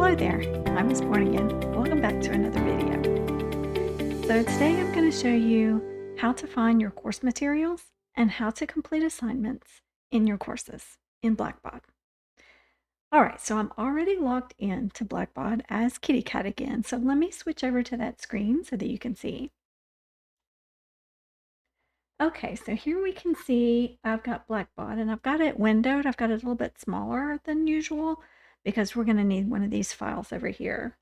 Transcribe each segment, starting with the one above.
Hello there, I'm Miss Born Again. Welcome back to another video. So today I'm going to show you how to find your course materials and how to complete assignments in your courses in Blackbaud. Alright, so I'm already logged in to Blackbaud as Kitty Cat again, so let me switch over to that screen so that you can see. Okay, so here we can see I've got Blackbaud and I've got it windowed. I've got it a little bit smaller than usual because we're going to need one of these files over here.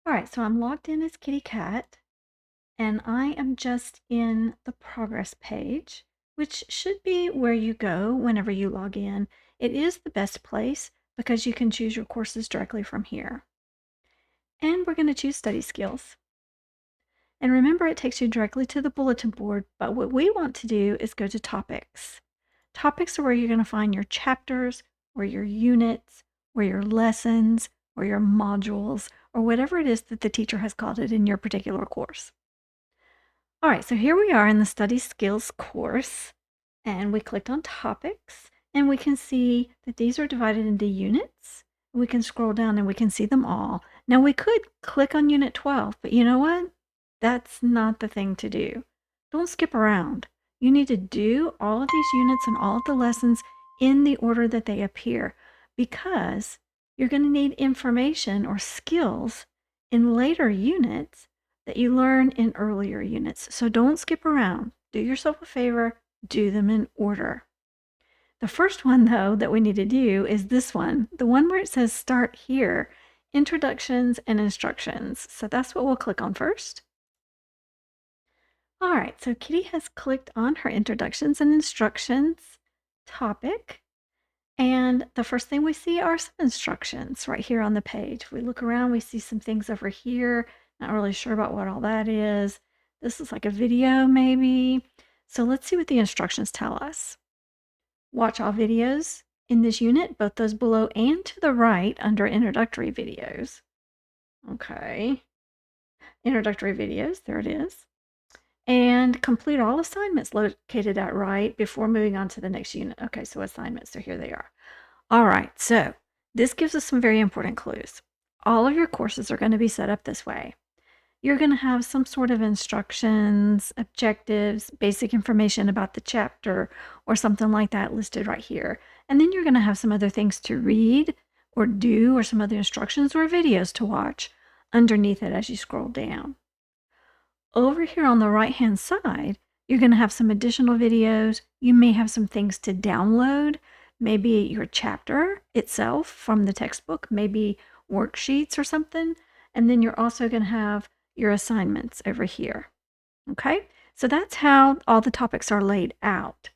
Alright, so I'm logged in as Kitty Cat and I am just in the progress page, which should be where you go whenever you log in. It is the best place because you can choose your courses directly from here. And we're going to choose study skills. And remember, it takes you directly to the bulletin board, but what we want to do is go to topics. Topics are where you're going to find your chapters, or your units, or your lessons, or your modules, or whatever it is that the teacher has called it in your particular course. All right, so here we are in the study skills course, and we clicked on topics, and we can see that these are divided into units. We can scroll down and we can see them all. Now we could click on unit 12, but you know what? That's not the thing to do. Don't skip around. You need to do all of these units and all of the lessons in the order that they appear because you're going to need information or skills in later units that you learn in earlier units. So don't skip around. Do yourself a favor, do them in order. The first one, though, that we need to do is this one, the one where it says start here, introductions and instructions. So that's what we'll click on first. All right, so Kitty has clicked on her introductions and instructions topic. And the first thing we see are some instructions right here on the page. If we look around, we see some things over here. Not really sure about what all that is. This is like a video maybe. So let's see what the instructions tell us. Watch all videos in this unit, both those below and to the right under introductory videos. Okay. Introductory videos, there it is. And complete all assignments located at right before moving on to the next unit. Okay, so assignments, so here they are. All right, so this gives us some very important clues. All of your courses are going to be set up this way. You're going to have some sort of instructions, objectives, basic information about the chapter, or something like that listed right here. And then you're going to have some other things to read or do, or some other instructions or videos to watch underneath it as you scroll down. Over here on the right-hand side, you're going to have some additional videos. You may have some things to download, maybe your chapter itself from the textbook, maybe worksheets or something. And then you're also going to have your assignments over here. Okay, so that's how all the topics are laid out.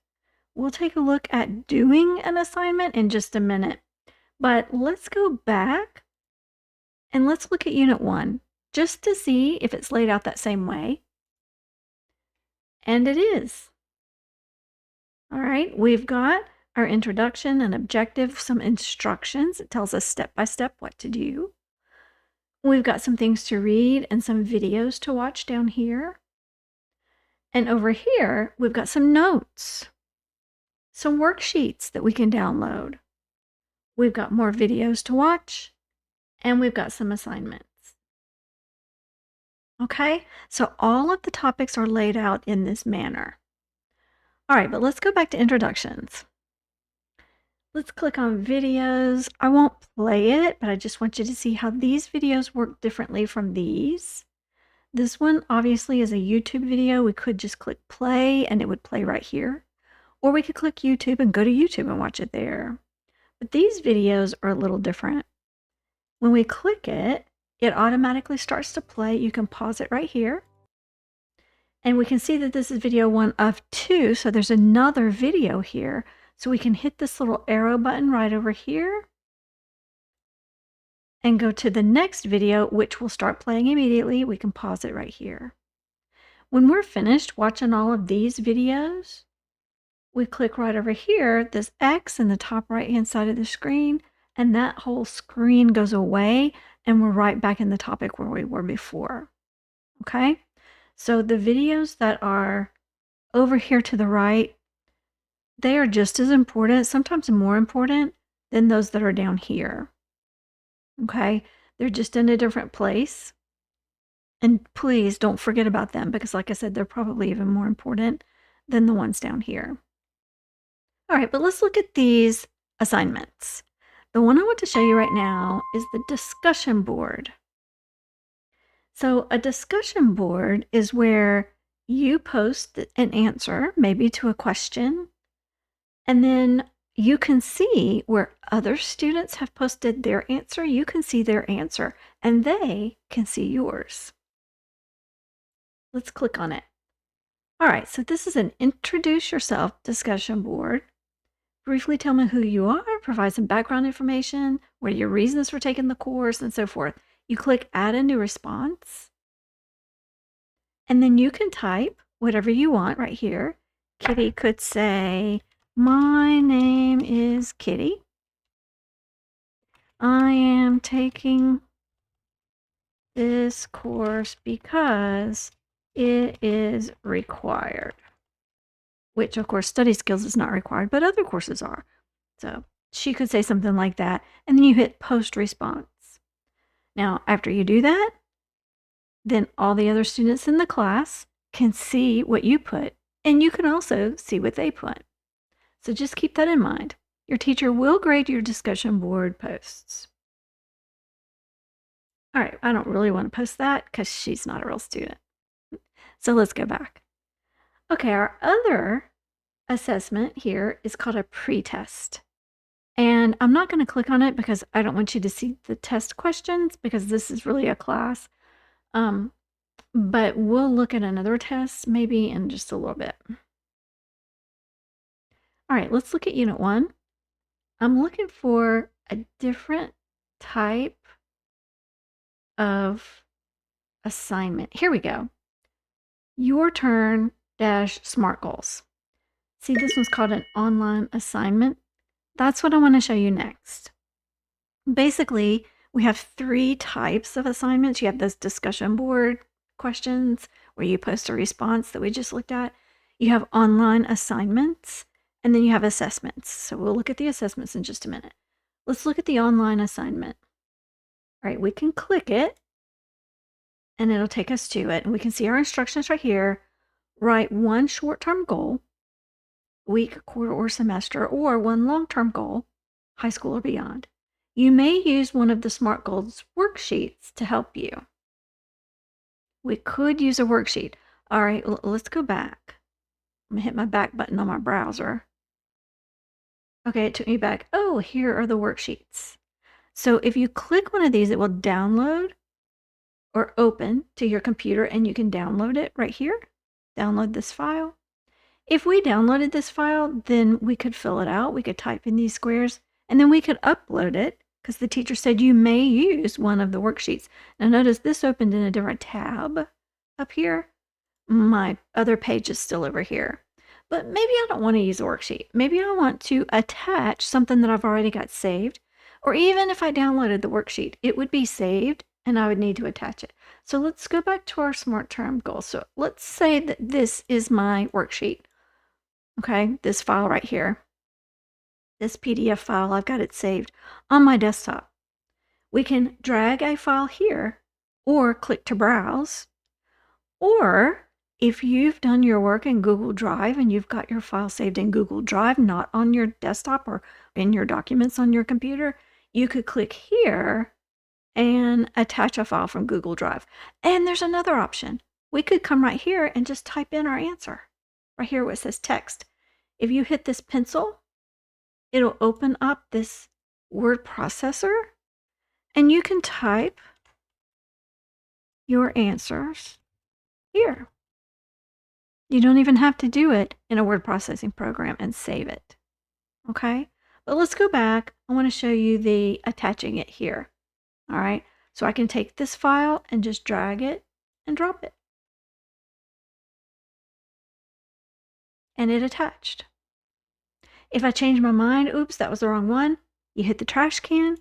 We'll take a look at doing an assignment in just a minute, but let's go back and let's look at Unit 1 just to see if it's laid out that same way. And it is. All right, we've got our introduction, an objective, some instructions. It tells us step by step what to do. We've got some things to read and some videos to watch down here. And over here, we've got some notes, some worksheets that we can download. We've got more videos to watch, and we've got some assignments. Okay, so all of the topics are laid out in this manner. All right, but let's go back to introductions. Let's click on videos. I won't play it, but I just want you to see how these videos work differently from these. This one obviously is a YouTube video. We could just click play and it would play right here. Or we could click YouTube and go to YouTube and watch it there. But these videos are a little different. When we click it, it automatically starts to play. You can pause it right here. And we can see that this is video 1 of 2, so there's another video here. So we can hit this little arrow button right over here and go to the next video, which will start playing immediately. We can pause it right here. When we're finished watching all of these videos, we click right over here, this X in the top right-hand side of the screen, and that whole screen goes away, and we're right back in the topic where we were before. Okay? So the videos that are over here to the right, they are just as important, sometimes more important than those that are down here. Okay? They're just in a different place. And please don't forget about them because, like I said, they're probably even more important than the ones down here. All right, but let's look at these assignments. The one I want to show you right now is the discussion board. So a discussion board is where you post an answer, maybe to a question, and then you can see where other students have posted their answer. You can see their answer, and they can see yours. Let's click on it. All right, so this is an introduce yourself discussion board. Briefly tell me who you are, provide some background information, what are your reasons for taking the course, and so forth. You click add a new response, and then you can type whatever you want right here. Kitty could say, my name is Kitty. I am taking this course because it is required. Which, of course, study skills is not required, but other courses are. So she could say something like that, and then you hit post response. Now, after you do that, then all the other students in the class can see what you put, and you can also see what they put. So just keep that in mind. Your teacher will grade your discussion board posts. All right, I don't really want to post that because she's not a real student. So let's go back. Okay, our other assessment here is called a pretest. And I'm not going to click on it because I don't want you to see the test questions because this is really a class. But we'll look at another test maybe in just a little bit. All right, let's look at Unit 1. I'm looking for a different type of assignment. Here we go. Your turn dash SMART goals. See, this one's called an online assignment. That's what I want to show you next. Basically, we have 3 types of assignments. You have those discussion board questions where you post a response that we just looked at. You have online assignments, and then you have assessments. So we'll look at the assessments in just a minute. Let's look at the online assignment. All right, we can click it, and it'll take us to it. And we can see our instructions right here. Write 1 short-term goal, week, quarter, or semester, or 1 long-term goal, high school or beyond. You may use one of the SMART Goals worksheets to help you. We could use a worksheet. All right, let's go back. I'm going to hit my back button on my browser. Okay, it took me back. Oh, here are the worksheets. So if you click one of these, it will download or open to your computer, and you can download it right here. Download this file. If we downloaded this file, then we could fill it out. We could type in these squares, and then we could upload it because the teacher said you may use one of the worksheets. Now notice this opened in a different tab up here. My other page is still over here. But maybe I don't want to use a worksheet. Maybe I want to attach something that I've already got saved. Or even if I downloaded the worksheet, it would be saved and I would need to attach it. So let's go back to our SMART term goal. So let's say that this is my worksheet. Okay, this file right here. This PDF file, I've got it saved on my desktop. We can drag a file here or click to browse. Or if you've done your work in Google Drive and you've got your file saved in Google Drive, not on your desktop or in your documents on your computer, you could click here and attach a file from Google Drive. And there's another option. We could come right here and just type in our answer. Right here where it says text. If you hit this pencil, it'll open up this word processor and you can type your answers here. You don't even have to do it in a word processing program and save it. Okay? But let's go back. I want to show you the attaching it here. All right? So I can take this file and just drag it and drop it. And it attached. If I change my mind, oops, that was the wrong one, you hit the trash can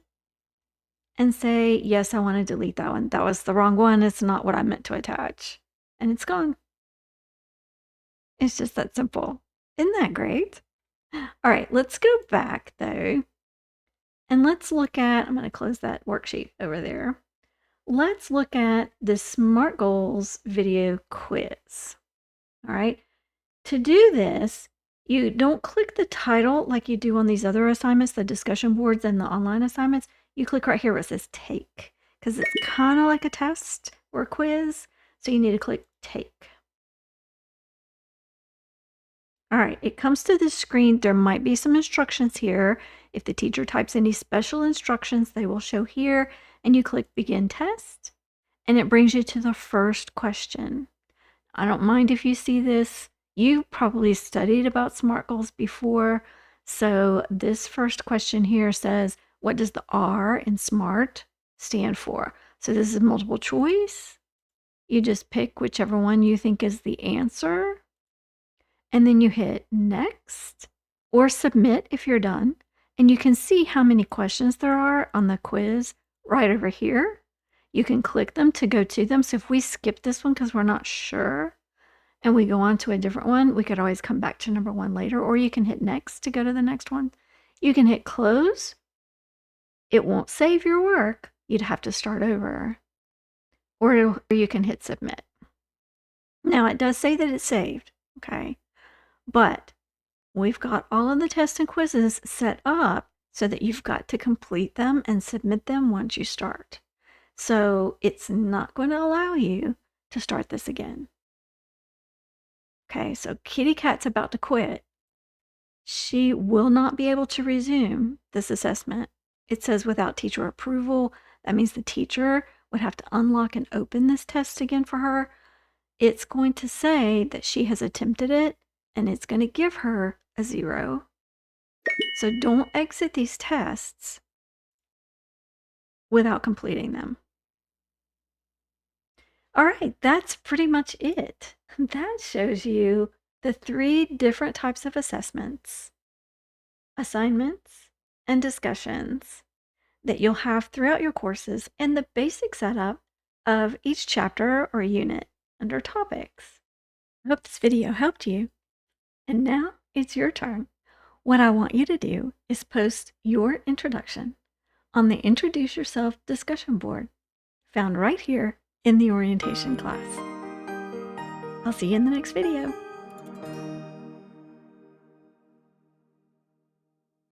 and say, yes, I want to delete that one. That was the wrong one. It's not what I meant to attach. And it's gone. It's just that simple. Isn't that great? All right, let's go back though And let's look at, I'm going to close that worksheet over there. Let's look at the SMART Goals video quiz. All right. To do this, you don't click the title like you do on these other assignments, the discussion boards and the online assignments. You click right here where it says take, because it's kind of like a test or a quiz. So you need to click take. All right, it comes to this screen. There might be some instructions here. If the teacher types any special instructions, they will show here, and you click begin test, and it brings you to the first question. I don't mind if you see this. You probably studied about SMART goals before. So this first question here says, what does the R in SMART stand for? So this is multiple choice. You just pick whichever one you think is the answer. And then you hit next or submit if you're done. And you can see how many questions there are on the quiz right over here. You can click them to go to them. So if we skip this one because we're not sure and we go on to a different one, we could always come back to number 1 later, or you can hit next to go to the next one. You can hit close. It won't save your work. You'd have to start over. Or you can hit submit. Now it does say that it's saved, okay? But we've got all of the tests and quizzes set up so that you've got to complete them and submit them once you start. So it's not going to allow you to start this again. Okay, so Kitty Cat's about to quit. She will not be able to resume this assessment. It says without teacher approval. That means the teacher would have to unlock and open this test again for her. It's going to say that she has attempted it, and it's going to give her a 0. So don't exit these tests without completing them. All right, that's pretty much it. That shows you the 3 different types of assessments, assignments, and discussions that you'll have throughout your courses, and the basic setup of each chapter or unit under topics. I hope this video helped you. And now it's your turn. What I want you to do is post your introduction on the Introduce Yourself discussion board found right here in the orientation class. I'll see you in the next video.